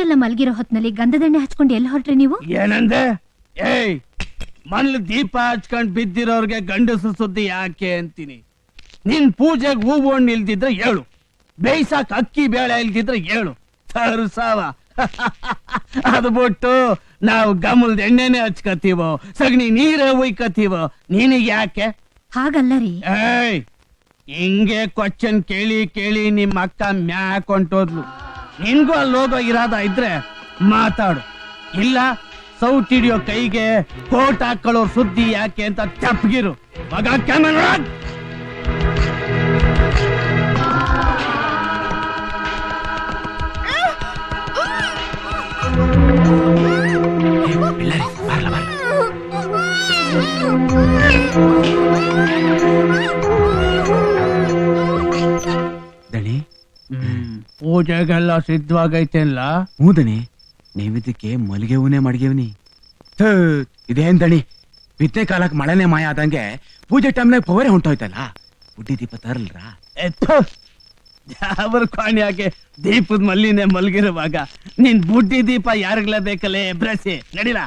ಊರೆಲ್ಲ ಮಲಗಿರೋ ಹೊತ್ನಲ್ಲಿ ಗಂಧದೆಣ್ಣೆ ಹಚ್ಕೊಂಡು ಎಲ್ಲಿ ಹೊರಟ್ರಿ ನೀವು? ಏನಂದೆ? ಏಯ್, ಮನೇಲಿ ದೀಪ ಹಚ್ಕೊಂಡ್ ಬಿದ್ದಿರೋರ್ಗೆ ಗಂಡಸು ಸುದ್ದಿ ಯಾಕೆ ಅಂತೀನಿ. ನಿನ್ ಪೂಜೆಗೆ ಹೂವು ಹಣ್ಣು ಇಲ್ದಿದ್ರೆ ಹೇಳು, ಬೇಯ್ಸಾಕ್ ಅಕ್ಕಿ ಬೇಳೆ ಇಲ್ದಿದ್ರೆ ಹೇಳು, ಸಾವ ಅದು ಬಿಟ್ಟು ನಾವು ಗಮಲ್ದ ಎಣ್ಣೆನೆ ಹಚ್ಕತೀವೋ, ಸಗಣಿ ನೀರೇ ಉಯ್ಕತೀವೋ, ನಿನಗೆ ಯಾಕೆ? ಹಾಗಲ್ಲ ರೀ. ಏಯ್, ಹಿಂಗೆ ಕ್ವಶನ್ ಕೇಳಿ ಕೇಳಿ ನಿಮ್ಮ ಅಕ್ಕ ಮ್ಯಾಕ್ ಹೊಂಟೋದ್ಲು. ನಿನ್ಗೂ ಅಲ್ಲಿ ಹೋಗೋ ಇರಾದ ಇದ್ರೆ ಮಾತಾಡು, ಇಲ್ಲ ಸೌಟ್ ಹಿಡಿಯೋ ಕೈಗೆ ಕೋಟ್ ಹಾಕೊಳ್ಳೋ ಸುದ್ದಿ ಯಾಕೆ ಅಂತ ಚಪ್ಗಿರು. ಮಗ ಕ್ಯಾಮರಾ ದಣಿ, ಪೂಜೆಗೆಲ್ಲ ಸಿದ್ಧವಾಗೈತೆಲ್ಲ? ಹ್ಞೂ ದಣಿ, ನೈವೇದ್ಯಕ್ಕೆ ಮಲ್ಲಿಗೆ ಹೂನೇ ಮಡ್ಗೆವ್ನಿ. ಇದೇನ್ ದಣಿ, ಬಿತ್ತನೆ ಕಾಲಕ್ಕೆ ಮಳೆನೇ ಮಾಯ ಆದಂಗೆ ಪೂಜೆ ಟೈಮ್ನಾಗ ಪವರೇ ಹೊಂಟೋಯ್ತಲ್ಲ. ಬುಡ್ಡಿ ದೀಪ ತರಲ್ರ? ಜಾಬರ್ ಕ್ವಾಣಿಯಾಗೆ ದೀಪದ ಮಲ್ಲಿನೇ ಮಲ್ಗಿರುವಾಗ ನಿನ್ ಬುಡ್ಡಿ ದೀಪ ಯಾರಿಗ್ಲೇ ಬೇಕಲ್ಲೇ ಎಬ್ರಸಿ ನಡಿಲ.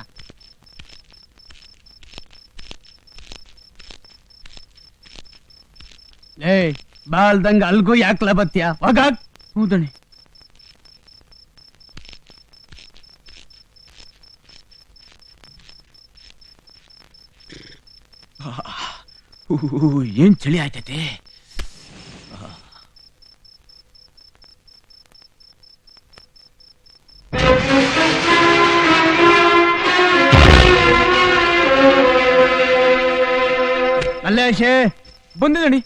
ಏಯ್, ಬಾಳ್ದಂಗ ಅಲ್ಗೂ ಯಾಕ್ಲ ಬತ್ತೀಯ? ಹೋಗ. ಹ್ಞೂ ದಣಿ. ಏನ್ ಚಳಿ ಆಯ್ತೈತೆ. ಮಲ್ಲೇಶೇ, ಬಂದಿದಣಿ.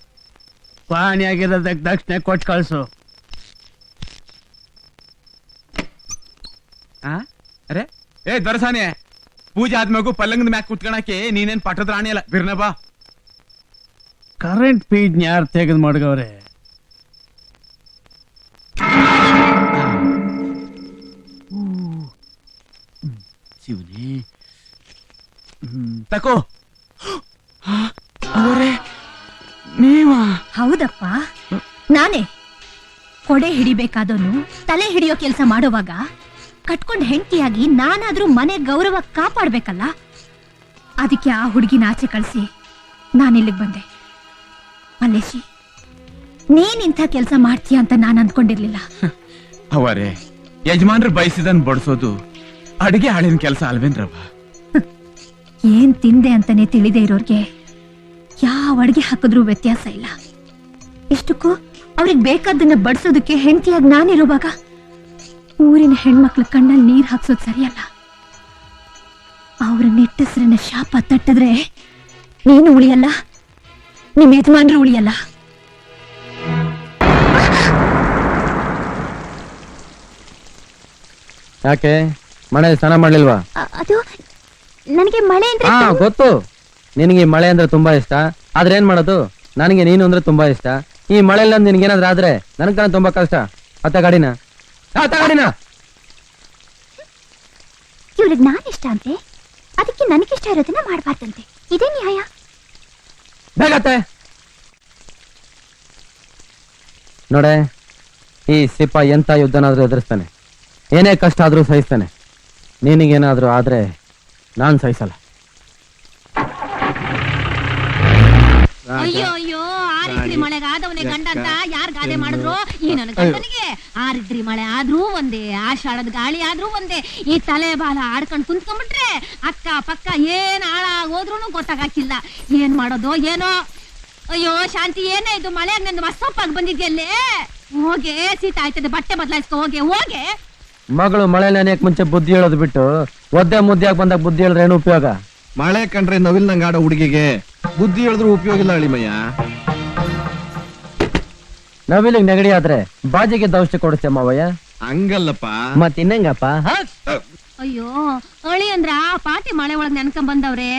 ಕ್ವಾಣಿಯಾಗಿರೋದಕ್ಕೆ ದಕ್ಷಿಣೆ ಕೊಟ್ಟು ಕಳ್ಸು. ಅರೆ ಏ ದೊರಸಾನೆ, ಪೂಜೆ ಆದ್ಮೇಗೂ ಪಲ್ಲಂಗದ ಮ್ಯಾಕ್ ಕುತ್ಕೊಳಕ್ಕೆ ನೀನೇನ್ ಪಟ್ಟದ ರಾಣಿ ಅಲ್ಲ, ಬಿರ್ನ ಬಾ. ಕರೆಂಟ್ ಪೀಡ್ ಯಾರು ತೆಗೆದು ಮಡ್ಗವ್ರೆ? ಶಿವನೇ, ತಕೋ. ಅವರೇ ನೀವಾ? ಹೌದಪ್ಪ, ನಾನೇ. ಕೊಡೆ ಹಿಡಿಬೇಕಾದವನು ತಲೆ ಹಿಡಿಯೋ ಕೆಲಸ ಮಾಡೋವಾಗ ಕಟ್ಕೊಂಡ್ ಹೆಂಡತಿಯಾಗಿ ನಾನಾದ್ರೂ ಮನೆ ಗೌರವ ಕಾಪಾಡ್ಬೇಕಲ್ಲ. ಅದಕ್ಕೆ ಆ ಹುಡುಗಿನ ಆಚೆ ಕಳಿಸಿ ನಾನಿಲ್ಲಿಗೆ ಬಂದೆ. ಮಲ್ಲೇಶಿ, ನೀನಿಂಥ ಕೆಲಸ ಮಾಡ್ತೀಯ ಅಂತ ನಾನು ಅಂದ್ಕೊಂಡಿರ್ಲಿಲ್ಲ. ಅವರೇ, ಯಜಮಾನ್ರು ಬಯಸಿದನ್ ಬಡಿಸೋದು ಅಡಿಗೆ ಹಾಳಿನ ಕೆಲಸ ಅಲ್ವೇನ್ರವ? ಏನ್ ತಿಂದೆ ಅಂತಾನೆ ತಿಳಿದೇ ಇರೋರ್ಗೆ ಯಾವ ಅಡಿಗೆ ಹಾಕಿದ್ರೂ ವ್ಯತ್ಯಾಸ ಇಲ್ಲ. ಇಷ್ಟಕ್ಕೂ ಅವ್ರಿಗೆ ಬೇಕಾದನ್ನ ಬಡಿಸೋದಕ್ಕೆ ಹೆಂಡತಿಯಾಗಿ ನಾನಿರುವಾಗ ಊರಿನ ಹೆಣ್ಮಕ್ಳ ಕಣ್ಣಲ್ಲಿ ನೀರ್ ಹಾಕ್ಸೋದು ಸರಿಯಲ್ಲ. ಅವ್ರ ನಿಟ್ಟಸ್ರನ್ನ ಶಾಪ ತಟ್ಟಿದ್ರೆ ನೀನು ಉಳಿಯಲ್ಲ, ನಿಮ್ ಯಜಮಾನ್ರು ಉಳಿಯಲ್ಲ. ಯಾಕೆ ಮಳೆ ಸ್ನಾನ ಮಾಡ್ಲಿಲ್ವಾ? ಅದು ನನಗೆ ಮಳೆ ಅಂದ್ರೆ ಗೊತ್ತು, ನಿನಗೆ ಮಳೆ ಅಂದ್ರೆ ತುಂಬಾ ಇಷ್ಟ. ಆದ್ರೆ ಏನ್ ಮಾಡೋದು, ನನಗೆ ನೀನು ಅಂದ್ರೆ ತುಂಬಾ ಇಷ್ಟ. ಈ ಮಳೆಲ್ಲ ನಿನ್ಗೇನಾದ್ರೂ ಆದ್ರೆ ನನ್ಗ ತುಂಬಾ ಕಷ್ಟ. ಅತ್ತ ಗಾಡಿನ ಇವ್ರಿಗೆ ನಾನ್ ಇಷ್ಟ ಅಂತೆ, ಅದಕ್ಕೆ ನನಗಿಷ್ಟ ಇರೋದನ್ನ ಮಾಡ್ಬಾರ್ದಂತೆ. ಇದೇ ನ್ಯಾಯ? ಬೇಗತ್ತೆ ನೋಡೆ, ಈ ಸಿಪ್ಪ ಎಂತ ಯುದ್ಧನಾದ್ರೂ ಎದುರಿಸ್ತಾನೆ, ಏನೇ ಕಷ್ಟ ಆದ್ರೂ ಸಹಿಸ್ತಾನೆ. ನಿನಗೇನಾದ್ರೂ ಆದ್ರೆ ನಾನ್ ಸಹಿಸಲ್ಲ. ಅಯ್ಯೋ ಅಯ್ಯೋ, ಆರಿದ್ರಿ ಮಳೆಗೆ ಆದವನೇ ಗಂಡ ಅಂತ ಯಾರ್ ಗಾದೆ ಮಾಡಿದ್ರು? ಈ ನನ್ನ ಗಂಡನಿಗೆ ಆರಿದ್ರಿ ಮಳೆ ಆದ್ರೂ ಒಂದೇ, ಆಷಾಢದ ಗಾಳಿ ಆದ್ರೂ ಒಂದೇ. ಈ ತಲೆ ಬಾಲ ಆಡ್ಕೊಂಡ್ ಕುಂತ್ಕೊಂಡ್ಬಿಟ್ರೆ ಅಕ್ಕ ಪಕ್ಕ ಏನ್ ಹಾಳಾಗೋದ್ರೂ ಗೊತ್ತಾಗಕ್ಕಿಲ್ಲ. ಏನ್ ಮಾಡೋದು ಏನೋ. ಅಯ್ಯೋ ಶಾಂತಿ, ಏನೇ ಇದು ಮಳೆ ನಂದು ಮಸ್ತಪ್ಪಾಗಿ ಬಂದಿದ್ಯಲ್ಲೇ. ಹೋಗೆ, ಶೀತ ಆಯ್ತದೆ, ಬಟ್ಟೆ ಬದಲಾಯಿಸ್ಕೊ, ಹೋಗೆ. ಮಗಳು ಮಳೆ ನೆನೆಯಕ್ ಮುಂಚೆ ಬುದ್ಧಿ ಹೇಳೋದು ಬಿಟ್ಟು ಒದ್ದೆ ಮುದ್ದಿಯಾಗಿ ಬಂದಾಗ ಬುದ್ಧಿ ಹೇಳಿದ್ರೆ ಏನು ಉಪಯೋಗ? ಮಳೆ ಕಂಡ್ರೆ ನವಿಲ್ನಂಗ ಆಡೋ ಹುಡುಗಿಗೆ ಬುದ್ಧಿ ಹೇಳಿದ್ರು ಉಪಯೋಗ ಇಲ್ಲ ಅಳಿಮಯ್ಯ. ನವಿಲಿಗೆ ನೆಗಡಿ ಆದ್ರೆ ಬಾಜಿಗೆ ಔಷಧಿ ಕೊಡಿಸ್ತೇ ಮಾವಯ್ಯ. ಹಂಗಲ್ಲಪ್ಪ, ಮತ್ ಇನ್ನಂಗಪ್ಪ. ಅಯ್ಯೋ ಅಳಿ ಅಂದ್ರ ಪಾಟಿ ಮಳೆ ಒಳಗ್ ನೆನ್ಕೊಂಡ್ ಬಂದವ್ರೆ.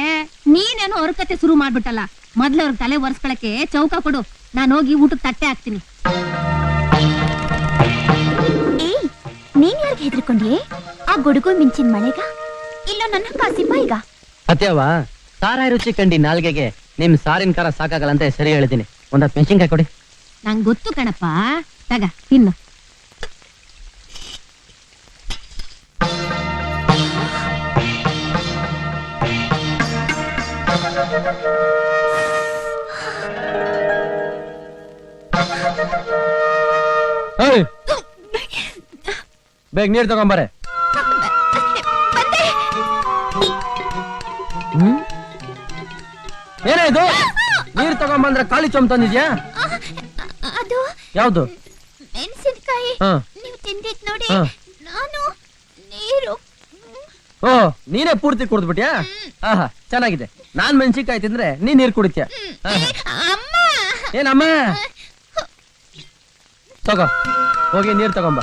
ನೀನೇನೋ ಅವ್ರ ಕತೆ ಶುರು ಮಾಡ್ಬಿಟ್ಟಲ್ಲ. ಮೊದ್ಲು ಅವ್ರ ತಲೆ ಒರೆಸ್ಕೊಳಕ್ಕೆ ಚೌಕ ಕೊಡು, ನಾನು ಹೋಗಿ ಊಟಕ್ಕೆ ತಟ್ಟೆ ಹಾಕ್ತೀನಿ. ಏಯ್, ನೀನ್ ಯಾರಿಗೆ ಹೆದರ್ಕೊಂಡ್ಯೆ? ಆ ಗುಡುಗು ಮಿಂಚಿನ ಮಳೆಗ, ಇಲ್ಲ ನನ್ನ ಕಾಸಿಪ್ಪ ಈಗ? ಅತ್ಯವ, ಸಾರಾಯಿ ರುಚಿ ಕಂಡಿ ನಾಲ್ಗೆಗೆ ನಿಮ್ ಸಾರಿನ ಕಾರ ಸಾಕಾಗಲ್ಲಂತೆ ಸರಿ ಹೇಳಿದೀನಿ. ಒಂದ್ 10 ಮೆಣಸಿನ್ಕಾಯಿ ಕೊಡಿ. ನಂಗ್ ಗೊತ್ತು ಕಣಪ್ಪ, ತಗ ತಿನ್ನು. ಏಯ್, ಬೇಗ ನೀರ್ ತಗೊಂಬಾರೆ. ಏನೇ ಇದು? ನೀರ್ ತಗೊಂಬಂದ್ರೆ ಖಾಲಿ ಚೊಂಬ್ ತಂದಿದ್ಯಾ? ಅದು ಯಾವ್ದು? ಮೆಣಸಿನಕಾಯಿ ಹಾ. ನೀವು ತಿಂದಿದ್ ನೋಡಿ ಹಾ. ನಾನು ನೀರು ಓ, ನೀನೇ ಪೂರ್ತಿ ಕುಡ್ದ್ಬಿಟ್ಯಾ? ಆಹಾ, ಚೆನ್ನಾಗಿದೆ. ನಾನ್ ಮೆಣಸಿನ್ಕಾಯಿ ತಿಂದ್ರೆ ನೀನ್ ನೀರ್ ಕುಡಿತ್ಯಾ? ಅಮ್ಮ ಏನಮ್ಮ? ತಗೋ, ಹೋಗಿ ನೀರ್ ತಗೊಂಬ.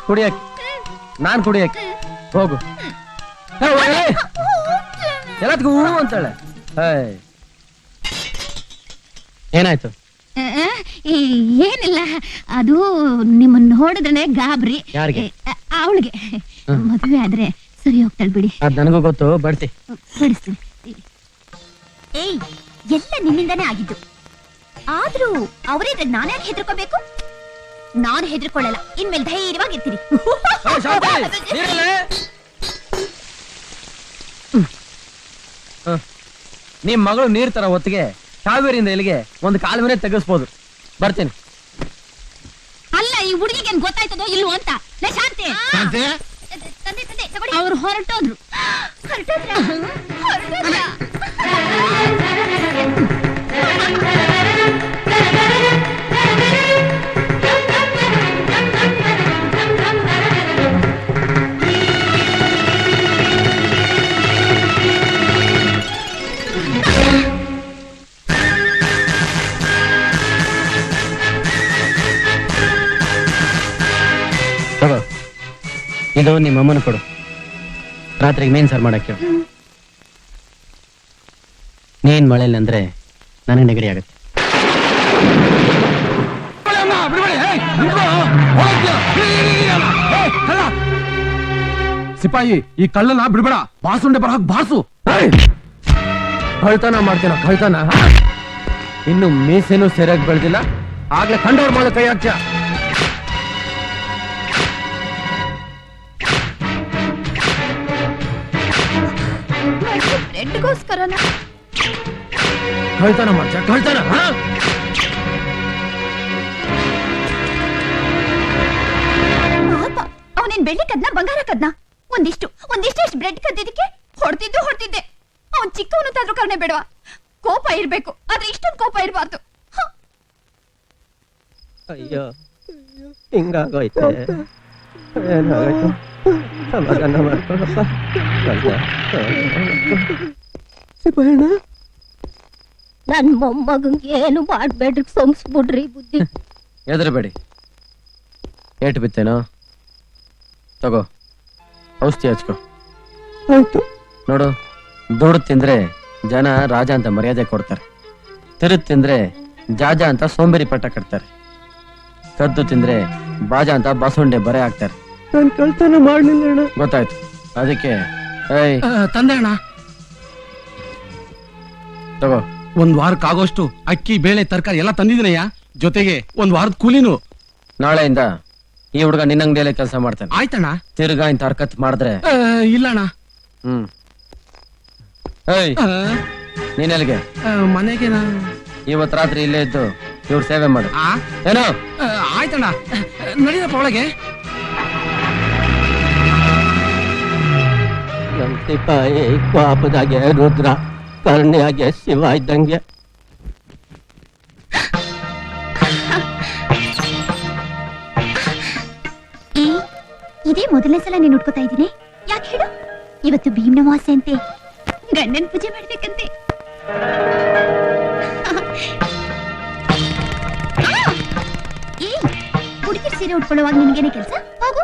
ಕುಡಿಯಕ್ ನಾನ್ ಕುಡಿಯಕ್ ಹೋಗು. ಎಲ್ಲದಕ್ಕೂ ಹೂ ಅಂತಾಳೆ. ಏನಾಯ್ತು? ಏನಿಲ್ಲ, ಅದು ನಿಮ್ಮನ್ನ ನೋಡಿದ್ರೆ ಗಾಬ್ರಿ. ಯಾರಿಗೆ? ಅವಳಿಗೆ ಮದುವೆ ಆದ್ರೆ ಸರಿ ಹೋಗ್ತಾಳೆ ಬಿಡಿ. ಅದ್ ನನಗೂ ಗೊತ್ತು, ಬಡ್ತಿ. ಕಳಿಸ್ತೀನಿ. ಏಯ್, ಎಲ್ಲ ನಿನ್ನಿಂದಾನೇ ಆಗಿದ್ದು. ಆದ್ರೂ ಅವರಿದ್ರೆ ನಾನ್ಯಾಕೆ ಹೆದರ್ಕೋಬೇಕು? ನಾನು ಹೆದರ್ಕೊಳ್ಳಲ್ಲ. ಇನ್ಮೇಲೆ ಧೈರ್ಯವಾಗಿರ್ತೀನಿ. ನಿಮ್ ಮಗಳು ನೀರ್ ತರ ಹೊತ್ತಿಗೆ ಕಾವೇರಿಯಿಂದ ಇಲ್ಲಿಗೆ ಒಂದು ಕಾಲುವೆ ತೆಗಿಸ್ಬೋದು. ಬರ್ತೀನಿ. ಅಲ್ಲ, ಈ ಹುಡುಗಿಗೆ ಗೊತ್ತಾಯ್ತದೋ ಇಲ್ವೋ ಅಂತ. ಶಾಂತಿ, ಅವ್ರು ಹೊರಟೋದ್ರು. ತಗೋ, ಇದು ನಿಮ್ಮ ಅಮ್ಮನ ಕೊಡು. ರಾತ್ರಿಗೆ ಮೇನ್ ಸಾರು ಮಾಡಕ್ಕೆ. ನೀನ್ ಮಳೆಯಲ್ಲಿ ಅಂದ್ರೆ ನನಗೆ ನೆಗಡಿ ಆಗುತ್ತೆ. ಸಿಪಾಯಿ, ಈ ಕಳ್ಳನ ಬಿಡ್ಬೇಡ. ಬಾಸುಂಡೆ ಬರಕ್ ಬಾಸು. ಕಳ್ತನ ಮಾಡ್ತೀನ, ಕಳ್ತನ. ಇನ್ನು ಮೀಸೆನೂ ಸರಿಯಾಗಿ ಬೆಳೆದಿಲ್ಲ, ಆಗ್ಲೇ ಕಂಡವ್ರ ಮೇಲೆ ಕೈ ಹಾಕ್ಯ. ಬ್ರೆಡ್ಗೋಸ್ಕರನ ಕಳ್ತನ ಮಾಡ್ತೀಯ, ಕಳ್ತನ. ಅವನೇನ್ ಬೆಳ್ಳಿ ಕದ್ನ ಬಂಗಾರ ಕದ್ನ? ಒಂದಿಷ್ಟು ಬ್ರೆಡ್ ಕದ್ದಿದ್ದಕ್ಕೆ ಹೊಡ್ತಿದ್ದೆ. ಅವನ್ ಚಿಕ್ಕವನು ಕರ್ಣೆ ಬೇಡವಾ? ಕೋಪ ಇರ್ಬೇಕು, ಆದ್ರೆ ಇಷ್ಟೊಂದು ಕೋಪ ಇರಬಾರ್ದು. ಅಯ್ಯೋ, ಹಿಂಗಾಗೋಯ್ತೆ. ಏನಾಗೋಯ್ತು? ಸಮಾಧಾನ ಮಾಡ್ಕೊಳಪ್ಪ. ಸಿಪಾಯಣ್ಣ, ನನ್ ಮೊಮ್ಮಗಂಗೆ ಏನು ಮಾಡ್ಬೇಡ್ರಿ, ಸೊಂಗ್ಸ್ಬಿಡ್ರಿ ಬುದ್ಧಿ. ಎದರಬೇಡಿ. ಏಟು ಬಿತ್ತೇನೋ? ತಗೋ, ಔಷಧಿ ಹಚ್ಕೋ. ಆಯ್ತು. ನೋಡು, ದುಡ್ಡು ತಿಂದ್ರೆ ಜನ ರಾಜ ಅಂತ ಮರ್ಯಾದೆ ಕೊಡ್ತಾರೆ. ತಿರುತ್ ತಿಂದ್ರೆ ಜಾಜ ಅಂತ ಸೋಂಬೇರಿ ಪಟ್ಟ ಕಟ್ತಾರೆ. ಕದ್ದು ತಿಂದ್ರೆ ಬಾಜ ಅಂತ ಬಾಸುಂಡೆ ಬರೆ ಹಾಕ್ತಾರೆ. ನಾನ್ ಕಳ್ತನ ಮಾಡ್ಲಿಲ್ಲ ಅಣ್ಣ. ಗೊತ್ತಾಯ್ತು. ಅದಕ್ಕೆ ಏಯ್, ತಂದೆ ಅಣ್ಣ. ತಗೋ. ಒಂದ್ ವಾರಕ್ಕಾಗೋಷ್ಟು ಅಕ್ಕಿ, ಬೇಳೆ, ತರಕಾರಿ ಎಲ್ಲ ತಂದಿದ್ದೀನಯ್ಯ. ಜೊತೆಗೆ ಒಂದ್ ವಾರದ ಕೂಲಿನು. ನಾಳೆಯಿಂದ ಈ ಹುಡುಗ ನಿನ್ನ ಅಂಗಡಿಯಲ್ಲೇ ಕೆಲಸ ಮಾಡ್ತಾನೆ. ಆಯ್ತಣ್ಣ. ತಿರ್ಗಾ ಇಂತ ಹರ್ಕತ್ ಮಾಡಿದ್ರೆ ಇಲ್ಲಣ್ಣ. ಹ್ಮ್. ಏಯ್, ನೀನೆಲ್ಲಿಗೆ? ಮನೆಗೆ. ಇವತ್ ರಾತ್ರಿ ಇಲ್ಲೇ ಇದ್ದು ಇವ್ರ ಸೇವೆ ಮಾಡು. ಏನೋ? ಆಯ್ತಣ್ಣ, ನಡೀರಪ್ಪ ಒಳಗೆ. ನಮ್ ಸಿಪಾಯಿ ಕೋಪದಾಗೆ ರುದ್ರ, ಕರ್ಣಿಯಾಗೆ ಶಿವ ಇದ್ದಂಗೆ. ಇದೇ ಮೊದಲನೇ ಸಲ ನೀನು ಉಟ್ಕೋತಾ ಇದ್ದೀನಿ. ಯಾಕೆ ಹೇಳು? ಇವತ್ತು ಭೀಮನವಾಸೆ ಅಂತೆ, ಗಂಡನ್ ಪೂಜೆ ಮಾಡ್ಬೇಕಂತೆ. ಹುಡುಗಿರ್ ಸೀರೆ ಉಟ್ಕೊಳ್ಳುವಾಗ ನಿನ್ಗೇನೆ ಕೆಲಸ? ಹೋಗು.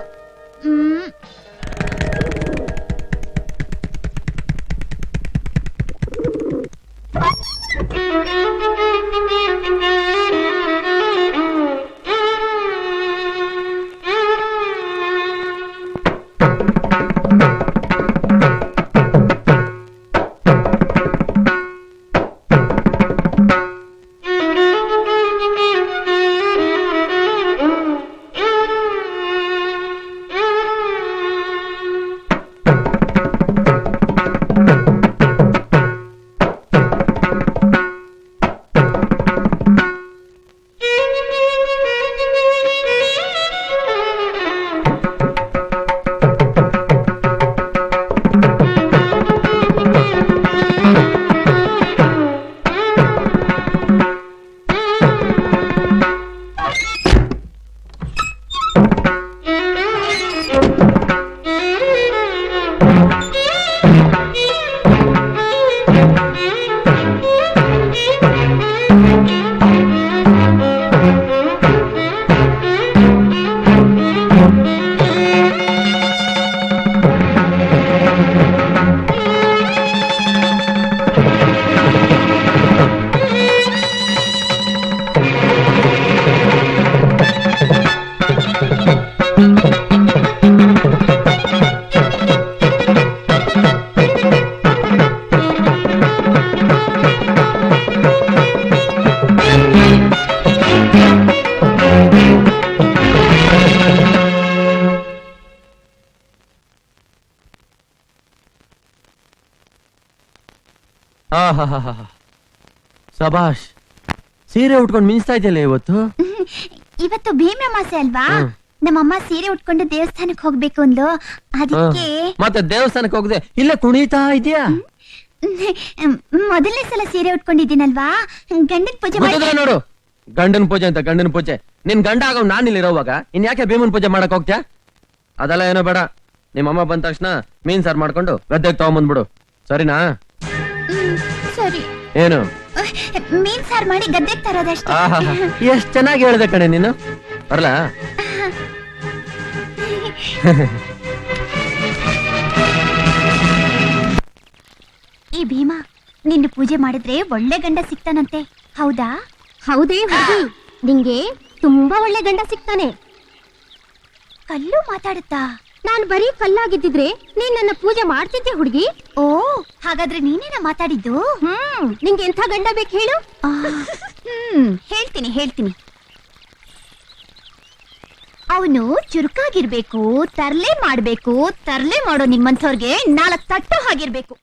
ಆಹಾಹಾಹಾ. ಸಬಾಷ್, ಸೀರೆ ಉಟ್ಕೊಂಡು ಮಿಂಚ್ತಾ ಇದೆಯಲ್ಲ ಇವತ್ತು. ಇವತ್ತು ಭೀಮಮಾಸೆ ಅಲ್ವಾ? ಹ್ಮ್. ನಮ್ಮಮ್ಮ ಸೀರೆ ಉಟ್ಕೊಂಡು ದೇವಸ್ಥಾನಕ್ಕೆ ಹೋಗ್ಬೇಕು ಅಂದ್ಲು, ಅದಕ್ಕೆ ಮತ್ತೆ ದೇವಸ್ಥಾನಕ್ಕೆ ಹೋಗದೆ ಇಲ್ಲೇ ಕುಣಿತಾ ಇದೆಯಾ? ಮೊದಲನೇ ಸಲ ಸೀರೆ ಉಟ್ಕೊಂಡಿದ್ದೀನಲ್ವಾ, ಗಂಡನ್ ಪೂಜೆ ಮಾಡಿ ಗೊತ್ತಿದ್ರೆ ನೋಡು, ಗಂಡನ ಪೂಜೆ ಅಂತ ಗಂಡನ ಪೂಜೆ. ನಿನ್ ಗಂಡ ಆಗೋ ನಾನ್ ಇಲ್ಲಿ ಇರೋವಾಗ ಇನ್ ಯಾಕೆ ಭೀಮನ್ ಪೂಜೆ ಮಾಡಕ್ ಹೋಗ್ತ್ಯಾ? ಅದೆಲ್ಲ ಏನೋ ಬೇಡ. ನಿಮ್ಮಮ್ಮ ಬಂದ ತಕ್ಷಣ ಮೀನ್ ಸಾರ್ ಮಾಡ್ಕೊಂಡು ಗದ್ದೆಗೆ ತಗೊಂಬಂದ್ಬಿಡು, ಸರಿನಾ? ಸರಿ. ಏನು ಮೀನ್ ಸಾರ್ ಮಾಡಿ ಗದ್ದೆಗೆ ತರೋದಷ್ಟೇ. ಆಹಾ, ಎಷ್ಟ್ ಚೆನ್ನಾಗಿ ಹೇಳ್ದೆ ಕಣೆ ನೀನು. ಬರ್ಲಾ? ಈ ಭೀಮಾ, ನಿನ್ನ ಪೂಜೆ ಮಾಡಿದ್ರೆ ಒಳ್ಳೆ ಗಂಡ ಸಿಗ್ತಾನಂತೆ, ಹೌದಾ? ಹೌದೇ ಹುಡುಗಿ, ನಿಂಗೆ ತುಂಬಾ ಒಳ್ಳೆ ಗಂಡ ಸಿಗ್ತಾನೆ. ಕಲ್ಲು ಮಾತಾಡುತ್ತಾ? ನಾನ್ ಬರೀ ಕಲ್ಲಾಗಿದ್ದಿದ್ರೆ ನೀನ್ ನನ್ನ ಪೂಜೆ ಮಾಡ್ತಿದ್ದೆ ಹುಡುಗಿ. ಓ, ಹಾಗಾದ್ರೆ ನೀನೇನ ಮಾತಾಡಿದ್ದು? ನಿಂಗೆ ಎಂಥ ಗಂಡ ಬೇಕು ಹೇಳು? ಹೇಳ್ತೀನಿ. ಅವನು ಚುರುಕಾಗಿರ್ಬೇಕು, ತರ್ಲೆ ಮಾಡ್ಬೇಕು, ತರ್ಲೆ ಮಾಡೋ ನಿಮ್ಮಂಥವ್ರಿಗೆ 4 ತಟ್ಟು ಹಾಗಿರ್ಬೇಕು.